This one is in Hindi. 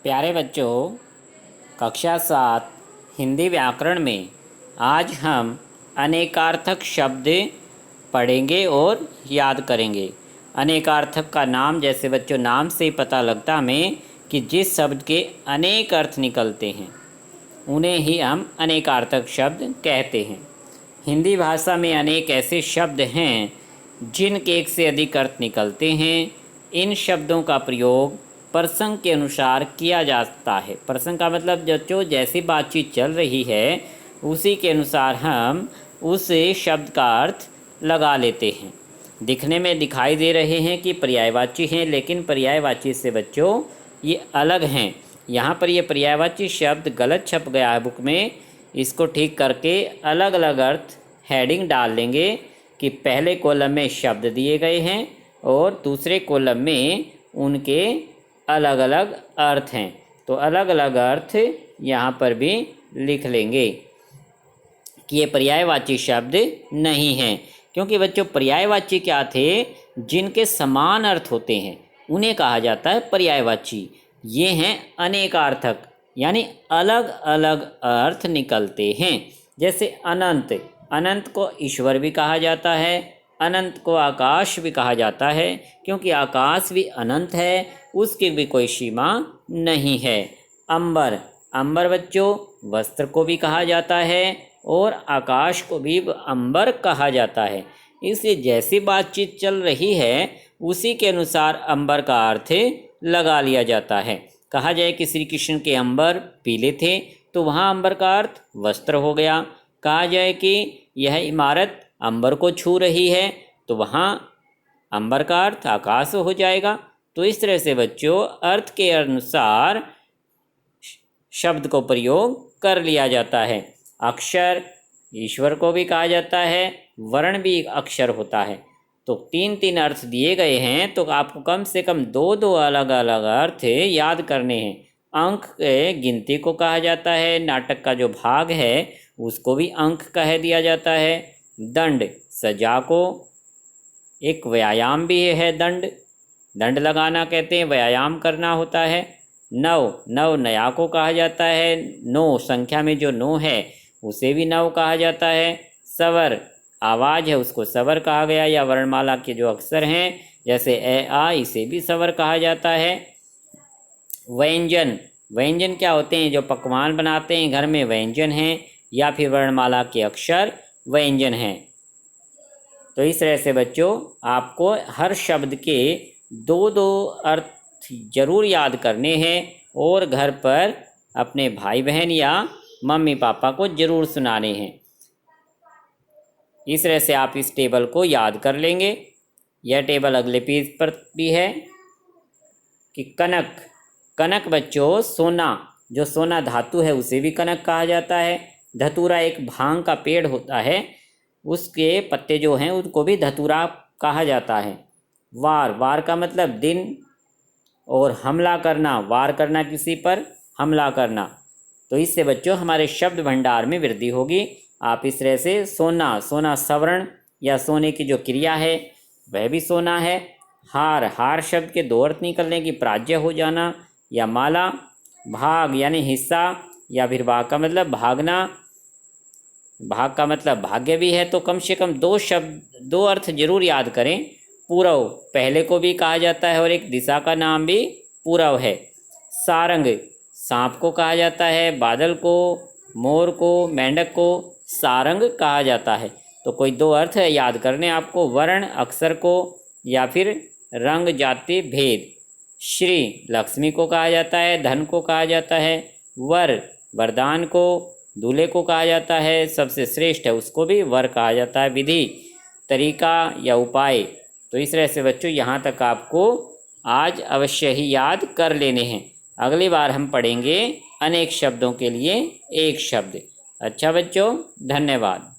प्यारे बच्चों, कक्षा 7 हिंदी व्याकरण में आज हम अनेकार्थक शब्द पढ़ेंगे और याद करेंगे। अनेकार्थक का नाम जैसे बच्चों नाम से ही पता लगता हमें कि जिस शब्द के अनेक अर्थ निकलते हैं उन्हें ही हम अनेकार्थक शब्द कहते हैं। हिंदी भाषा में अनेक ऐसे शब्द हैं जिनके एक से अधिक अर्थ निकलते हैं। इन शब्दों का प्रयोग प्रसंग के अनुसार किया जाता है। प्रसंग का मतलब जो जैसी बातचीत चल रही है उसी के अनुसार हम उस शब्द का अर्थ लगा लेते हैं। दिखने में दिखाई दे रहे हैं कि पर्यायवाची हैं, लेकिन पर्यायवाची से बच्चों ये अलग हैं। यहाँ पर ये पर्यायवाची शब्द गलत छप गया है बुक में। इसको ठीक करके अलग अलग अर्थ हेडिंग डाल लेंगे कि पहले कॉलम में शब्द दिए गए हैं और दूसरे कॉलम में उनके अलग अलग अर्थ हैं, तो अलग अलग अर्थ यहाँ पर भी लिख लेंगे कि ये पर्यायवाची शब्द नहीं हैं। क्योंकि बच्चों पर्यायवाची क्या थे? जिनके समान अर्थ होते हैं उन्हें कहा जाता है पर्यायवाची। ये हैं अनेकार्थक, यानी अलग अलग अर्थ निकलते हैं। जैसे अनंत, अनंत को ईश्वर भी कहा जाता है, अनंत को आकाश भी कहा जाता है, क्योंकि आकाश भी अनंत है, उसकी भी कोई सीमा नहीं है। अंबर, अंबर बच्चों वस्त्र को भी कहा जाता है और आकाश को भी अंबर कहा जाता है। इसलिए जैसी बातचीत चल रही है उसी के अनुसार अंबर का अर्थ लगा लिया जाता है। कहा जाए कि श्री कृष्ण के अंबर पीले थे तो वहाँ अंबर का अर्थ वस्त्र हो गया। कहा जाए कि यह इमारत अंबर को छू रही है तो वहाँ अंबर का अर्थ आकाश हो जाएगा। तो इस तरह से बच्चों अर्थ के अनुसार शब्द को प्रयोग कर लिया जाता है। अक्षर ईश्वर को भी कहा जाता है, वर्ण भी अक्षर होता है। तो तीन तीन अर्थ दिए गए हैं, तो आपको कम से कम दो दो अलग अलग अर्थ याद करने हैं। अंक गिनती को कहा जाता है, नाटक का जो भाग है उसको भी अंक कह दिया जाता है। दंड सजा को, एक व्यायाम भी है दंड, दंड लगाना कहते हैं, व्यायाम करना होता है। नव, नव नया को कहा जाता है, नौ संख्या में जो नौ है उसे भी नव कहा जाता है। सवर आवाज़ है उसको सवर कहा गया, या वर्णमाला के जो अक्षर हैं जैसे ए आ, इसे भी सवर कहा जाता है। व्यंजन, व्यंजन क्या होते हैं? जो पकवान बनाते हैं घर में व्यंजन हैं, या फिर वर्णमाला के अक्षर व्यंजन हैं। तो इस तरह से बच्चों आपको हर शब्द के दो दो अर्थ जरूर याद करने हैं और घर पर अपने भाई बहन या मम्मी पापा को जरूर सुनाने हैं। इस तरह से आप इस टेबल को याद कर लेंगे। यह टेबल अगले पेज पर भी है कि कनक, कनक बच्चों सोना, जो सोना धातु है उसे भी कनक कहा जाता है। धतूरा एक भांग का पेड़ होता है, उसके पत्ते जो हैं उनको भी धतूरा कहा जाता है। वार, वार का मतलब दिन, और हमला करना, वार करना किसी पर, हमला करना। तो इससे बच्चों हमारे शब्द भंडार में वृद्धि होगी। आप इस तरह से सोना, सोना सवर्ण या सोने की जो क्रिया है वह भी सोना है। हार, हार शब्द के दो अर्थ निकलने की, प्राज्य हो जाना या माला। भाग यानी हिस्सा, या फिर भाग का मतलब भागना, भाग का मतलब भाग्य भी है। तो कम से कम दो शब्द, दो अर्थ जरूर याद करें। पूरव, पहले को भी कहा जाता है और एक दिशा का नाम भी पूरव है। सारंग, सांप को कहा जाता है, बादल को, मोर को, मेंढक को सारंग कहा जाता है। तो कोई दो अर्थ है याद करने आपको, वर्ण अक्षर को या फिर रंग जाति भेद। श्री लक्ष्मी को कहा जाता है, धन को कहा जाता है। वर वरदान को, दूल्हे को कहा जाता है, सबसे श्रेष्ठ है उसको भी वर कहा जाता है। विधि तरीका या उपाय। तो इस तरह से बच्चों यहाँ तक आपको आज अवश्य ही याद कर लेने हैं। अगली बार हम पढ़ेंगे अनेक शब्दों के लिए एक शब्द। अच्छा बच्चों, धन्यवाद।